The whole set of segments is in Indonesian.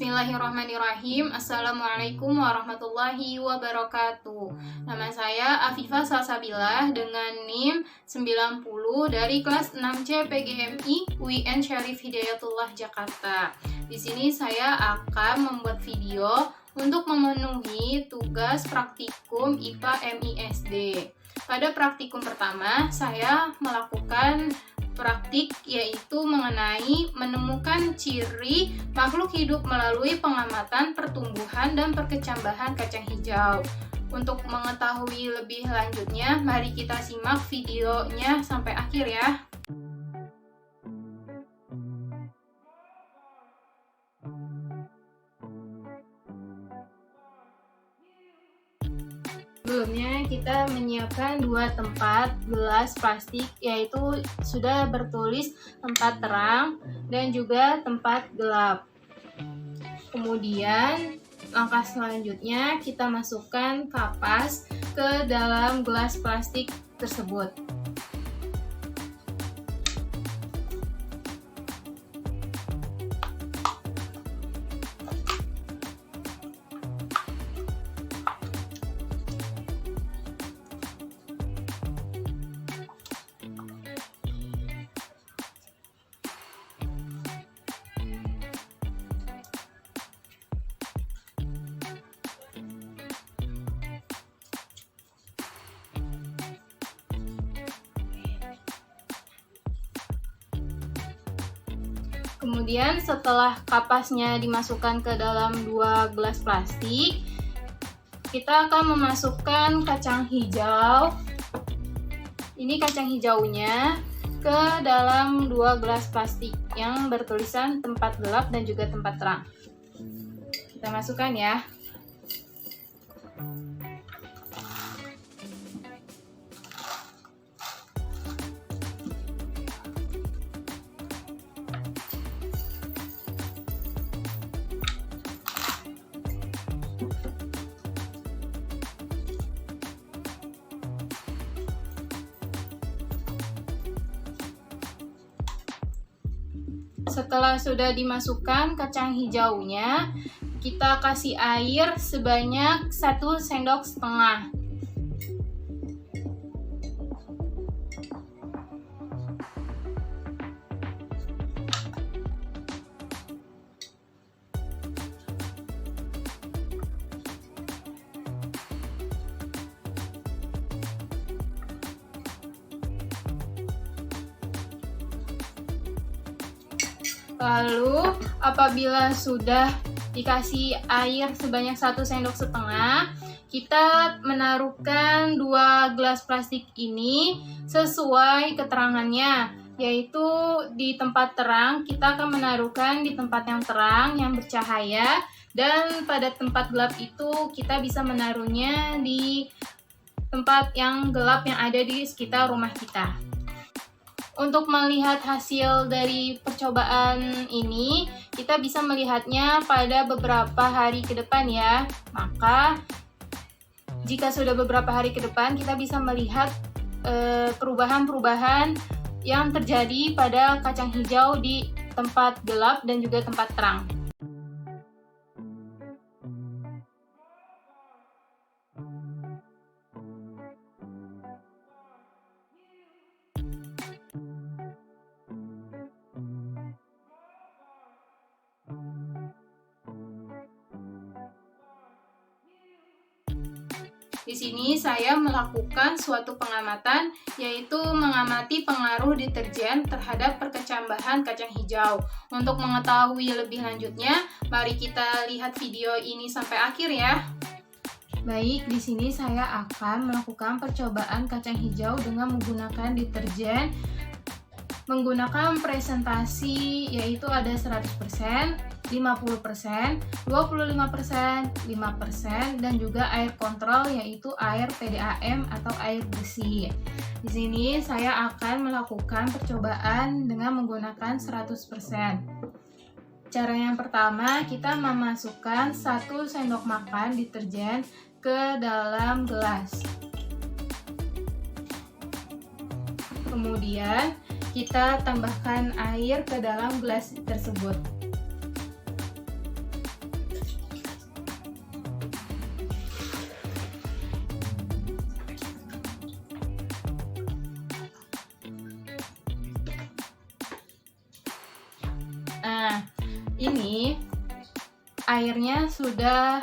Bismillahirrahmanirrahim. Assalamualaikum warahmatullahi wabarakatuh. Nama saya Afifah Salsabilah dengan NIM 90 dari kelas 6C PGMI UIN Syarif Hidayatullah Jakarta. Di sini saya akan membuat video untuk memenuhi tugas praktikum IPA MISD. Pada praktikum pertama, saya melakukan praktik yaitu mengenai menemukan ciri makhluk hidup melalui pengamatan pertumbuhan dan perkecambahan kacang hijau. Untuk mengetahui lebih lanjutnya, mari kita simak videonya sampai akhir ya. Sebelumnya kita menyiapkan dua tempat gelas plastik, yaitu sudah bertulis tempat terang dan juga tempat gelap. Kemudian langkah selanjutnya kita masukkan kapas ke dalam gelas plastik tersebut. Kemudian setelah kapasnya dimasukkan ke dalam dua gelas plastik, kita akan memasukkan kacang hijau. Ini kacang hijaunya ke dalam dua gelas plastik yang bertulisan tempat gelap dan juga tempat terang. Kita masukkan ya. Setelah sudah dimasukkan kacang hijaunya, kita kasih air sebanyak 1 sendok setengah. Lalu apabila sudah dikasih air sebanyak 1 sendok setengah, kita menaruhkan dua gelas plastik ini sesuai keterangannya, yaitu di tempat terang kita akan menaruhkan di tempat yang terang yang bercahaya, dan pada tempat gelap itu kita bisa menaruhnya di tempat yang gelap yang ada di sekitar rumah kita. Untuk melihat hasil dari percobaan ini, kita bisa melihatnya pada beberapa hari ke depan ya. Maka, jika sudah beberapa hari ke depan, kita bisa melihat perubahan-perubahan yang terjadi pada kacang hijau di tempat gelap dan juga tempat terang. Di sini saya melakukan suatu pengamatan, yaitu mengamati pengaruh deterjen terhadap perkecambahan kacang hijau. Untuk mengetahui lebih lanjutnya, mari kita lihat video ini sampai akhir ya. Baik, di sini saya akan melakukan percobaan kacang hijau dengan menggunakan deterjen. Menggunakan presentasi yaitu ada 100%, 50%, 25%, 5%, dan juga air kontrol yaitu air PDAM atau air bersih. Di sini saya akan melakukan percobaan dengan menggunakan 100%. Cara yang pertama, kita memasukkan 1 sendok makan deterjen ke dalam gelas. Kemudian kita tambahkan air ke dalam gelas tersebut. ini airnya sudah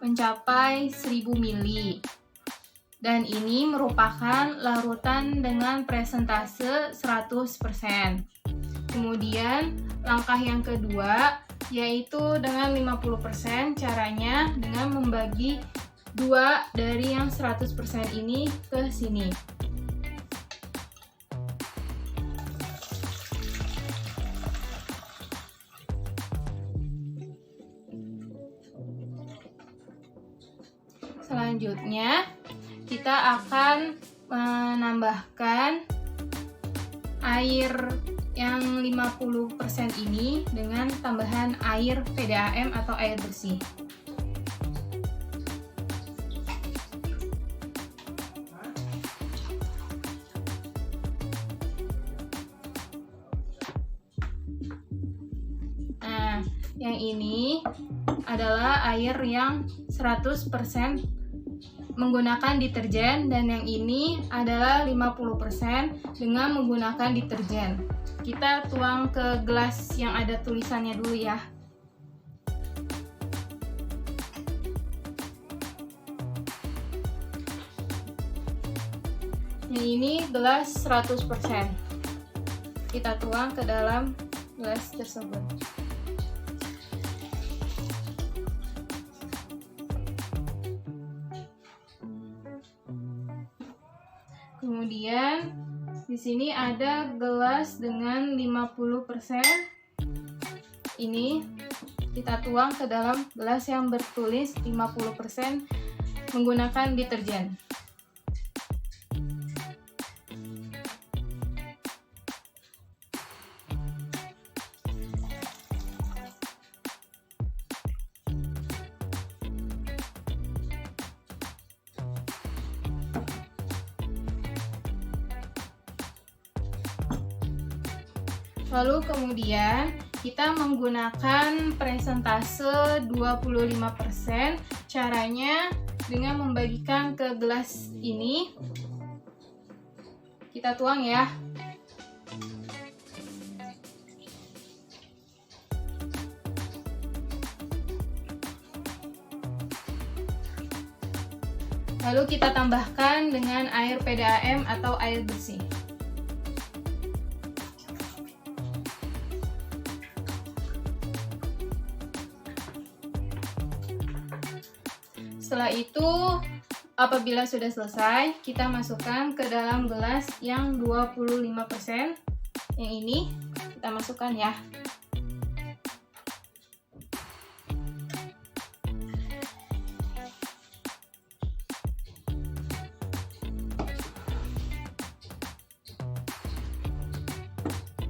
mencapai 1000 ml. Dan ini merupakan larutan dengan presentase 100%. Kemudian langkah yang kedua yaitu dengan 50%, caranya dengan membagi 2 dari yang 100% ini ke sini. Selanjutnya kita akan menambahkan air yang 50% ini dengan tambahan air PDAM atau air bersih. Nah, yang ini adalah air yang 100% menggunakan deterjen, dan yang ini adalah 50% dengan menggunakan deterjen. Kita tuang ke gelas yang ada tulisannya dulu ya. Yang ini gelas 100%. Kita tuang ke dalam gelas tersebut. Kemudian di sini ada gelas dengan 50%. Ini kita tuang ke dalam gelas yang bertulis 50% menggunakan deterjen. Lalu kemudian kita menggunakan presentase 25%. Caranya dengan membagikan ke gelas ini. Kita tuang ya. Lalu kita tambahkan dengan air PDAM atau air bersih. Setelah itu, apabila sudah selesai, kita masukkan ke dalam gelas yang 25%. Yang ini kita masukkan ya.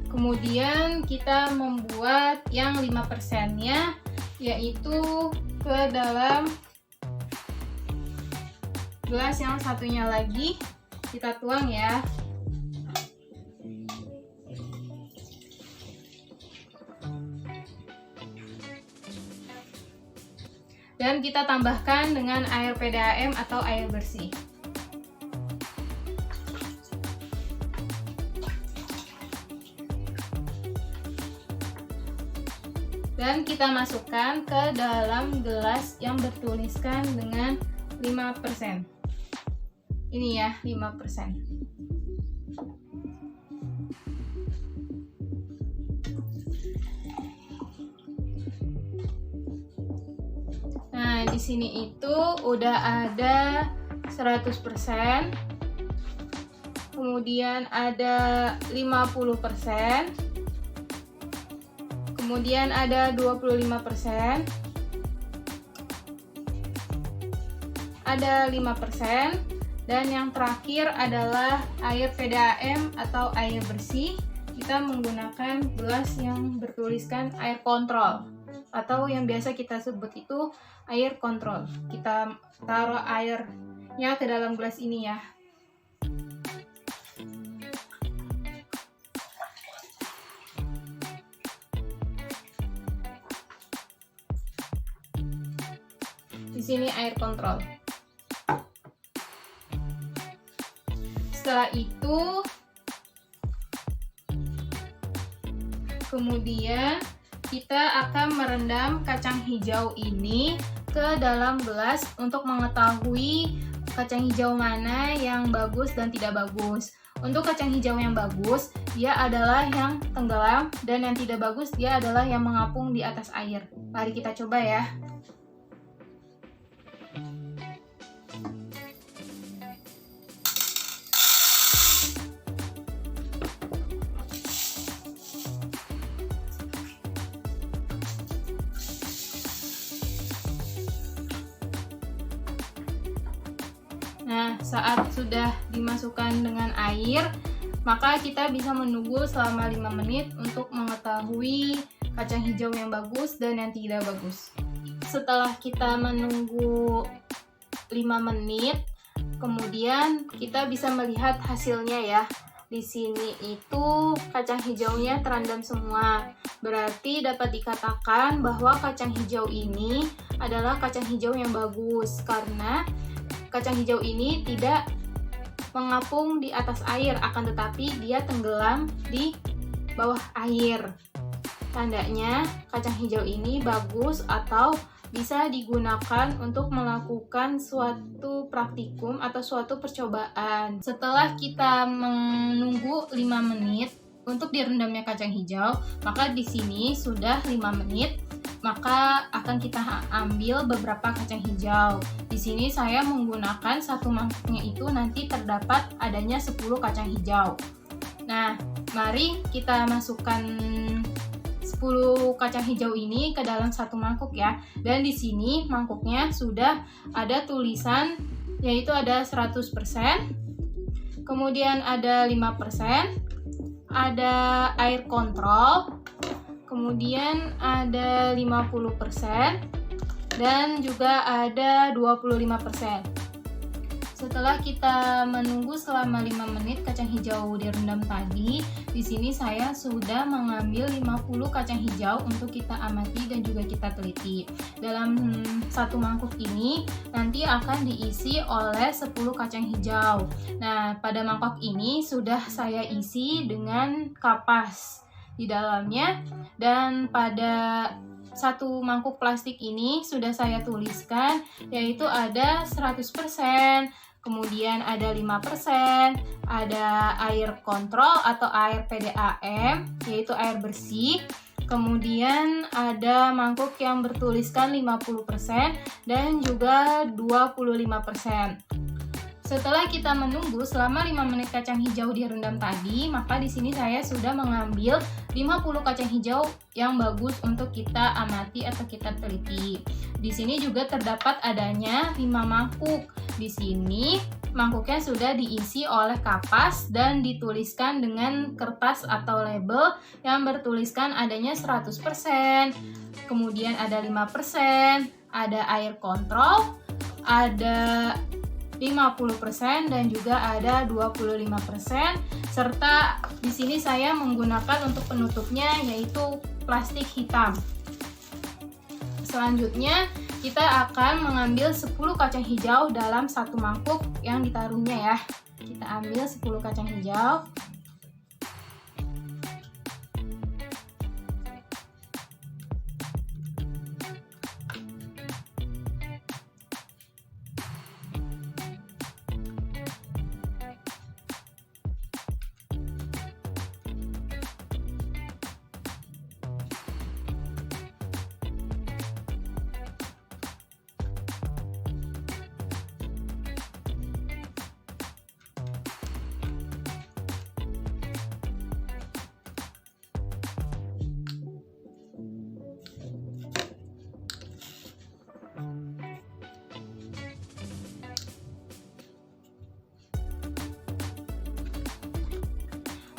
Kemudian kita membuat yang 5%-nya, yaitu ke dalam gelas yang satunya lagi. Kita tuang ya. Dan kita tambahkan dengan air PDAM atau air bersih. Dan kita masukkan ke dalam gelas yang bertuliskan dengan 5%. Ini ya, 5%. Nah, di sini itu udah ada 100%. Kemudian ada 50%. Kemudian ada 25%. Ada 5%. Dan yang terakhir adalah air PDAM atau air bersih. Kita menggunakan gelas yang bertuliskan air kontrol, atau yang biasa kita sebut itu air kontrol. Kita taruh airnya ke dalam gelas ini ya. Di sini air kontrol. Setelah itu, kemudian kita akan merendam kacang hijau ini ke dalam gelas untuk mengetahui kacang hijau mana yang bagus dan tidak bagus. Untuk kacang hijau yang bagus, dia adalah yang tenggelam, dan yang tidak bagus, dia adalah yang mengapung di atas air. Mari kita coba ya. Nah, saat sudah dimasukkan dengan air, maka kita bisa menunggu selama 5 menit untuk mengetahui kacang hijau yang bagus dan yang tidak bagus. Setelah kita menunggu 5 menit, kemudian kita bisa melihat hasilnya ya. Di sini itu kacang hijaunya terendam semua. Berarti dapat dikatakan bahwa kacang hijau ini adalah kacang hijau yang bagus karena kacang hijau ini tidak mengapung di atas air, akan tetapi dia tenggelam di bawah air. Tandanya kacang hijau ini bagus atau bisa digunakan untuk melakukan suatu praktikum atau suatu percobaan. Setelah kita menunggu 5 menit untuk direndamnya kacang hijau, maka di sini sudah 5 menit. Maka akan kita ambil beberapa kacang hijau. Di sini saya menggunakan satu mangkuknya itu nanti terdapat adanya 10 kacang hijau. Nah, mari kita masukkan 10 kacang hijau ini ke dalam satu mangkuk ya. Dan di sini mangkuknya sudah ada tulisan, yaitu ada 100%, kemudian ada 5%, ada air kontrol, kemudian ada 50%, dan juga ada 25%. Setelah kita menunggu selama 5 menit kacang hijau direndam tadi, di sini saya sudah mengambil 50 kacang hijau untuk kita amati dan juga kita teliti. Dalam satu mangkuk ini nanti akan diisi oleh 10 kacang hijau. Nah, pada mangkok ini sudah saya isi dengan kapas di dalamnya, dan pada satu mangkuk plastik ini sudah saya tuliskan, yaitu ada 100%, kemudian ada 5%, ada air kontrol atau air PDAM, yaitu air bersih, kemudian ada mangkuk yang bertuliskan 50% dan juga 25%. Setelah kita menunggu selama 5 menit kacang hijau direndam tadi, maka di sini saya sudah mengambil 50 kacang hijau yang bagus untuk kita amati atau kita teliti. Di sini juga terdapat adanya 5 mangkuk. Di sini mangkuknya sudah diisi oleh kapas dan dituliskan dengan kertas atau label yang bertuliskan adanya 100%, kemudian ada 5%, ada air kontrol, ada 50% dan juga ada 25%, serta di sini saya menggunakan untuk penutupnya yaitu plastik hitam. Selanjutnya kita akan mengambil 10 kacang hijau dalam satu mangkuk yang ditaruhnya ya. Kita ambil 10 kacang hijau.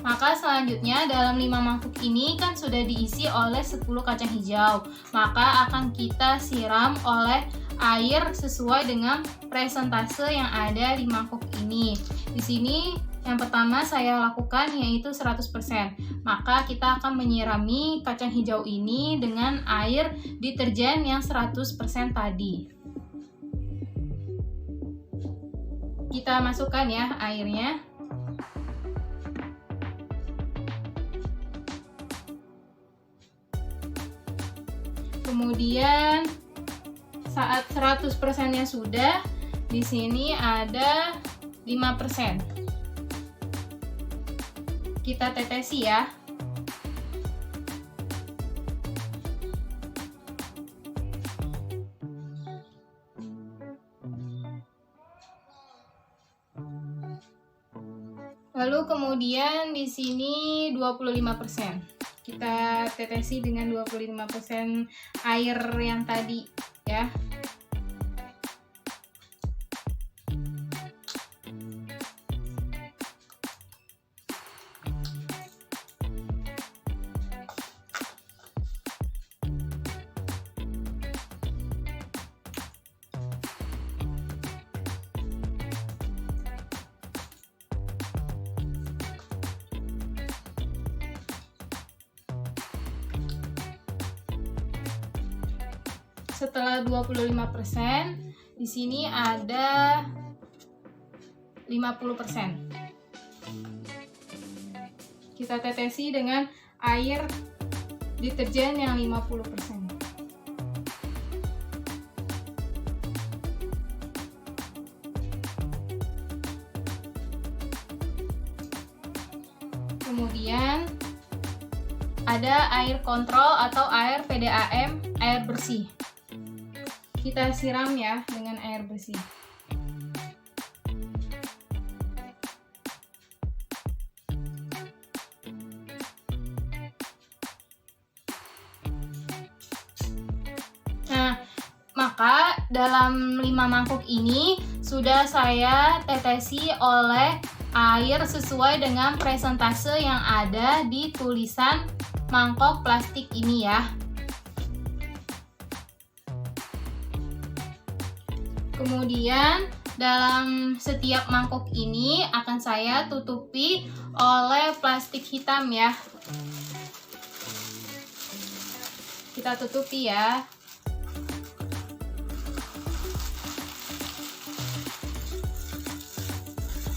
Maka selanjutnya dalam 5 mangkuk ini kan sudah diisi oleh 10 kacang hijau. Maka akan kita siram oleh air sesuai dengan presentase yang ada di mangkuk ini. Di sini yang pertama saya lakukan yaitu 100%. Maka kita akan menyirami kacang hijau ini dengan air deterjen yang 100% tadi. Kita masukkan ya airnya. Kemudian saat 100%-nya sudah, di sini ada 5%. Kita tetesi ya. Lalu kemudian di sini 25%. Kita tetesi dengan 25% air yang tadi ya. Setelah 25%, di sini ada 50%. Kita tetesi dengan air deterjen yang 50%. Kemudian ada air kontrol atau air PDAM, air bersih. Kita siram ya dengan air bersih. Nah, maka dalam 5 mangkuk ini sudah saya tetesi oleh air sesuai dengan presentase yang ada di tulisan mangkok plastik ini ya. Kemudian dalam setiap mangkok ini akan saya tutupi oleh plastik hitam ya. Kita tutupi ya.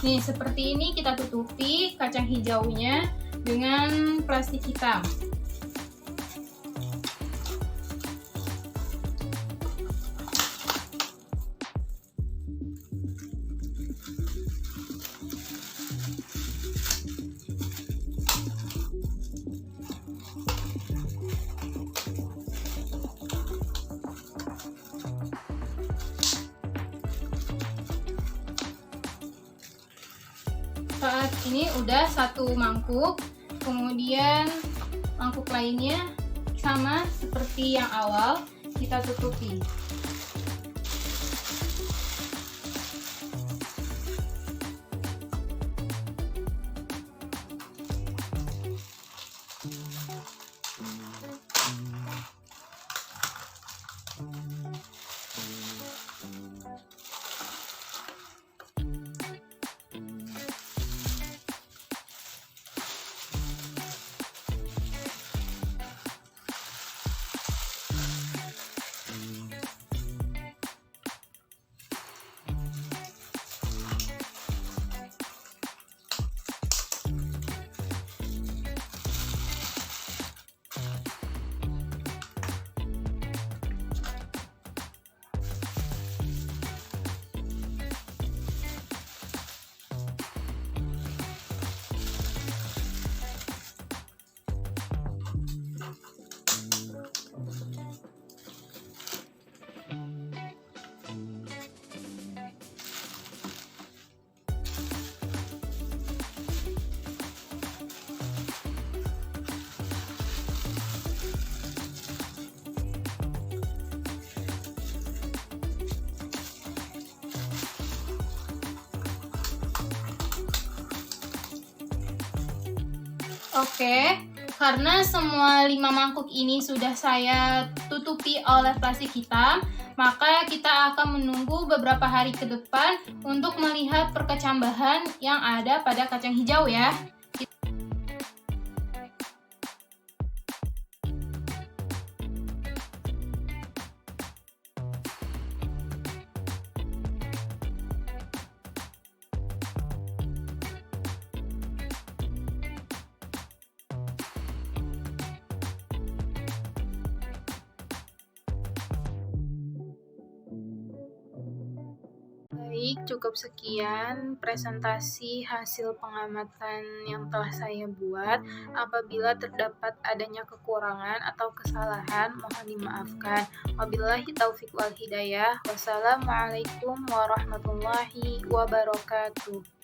Nih, seperti ini kita tutupi kacang hijaunya dengan plastik hitam. Saat ini udah 1 mangkuk, kemudian mangkuk lainnya sama seperti yang awal, kita tutupi. Oke, karena semua 5 mangkuk ini sudah saya tutupi oleh plastik hitam, maka kita akan menunggu beberapa hari ke depan untuk melihat perkecambahan yang ada pada kacang hijau ya. Baik, cukup sekian presentasi hasil pengamatan yang telah saya buat. Apabila terdapat adanya kekurangan atau kesalahan, mohon dimaafkan. Wabillahi taufiq wal hidayah. Wassalamualaikum warahmatullahi wabarakatuh.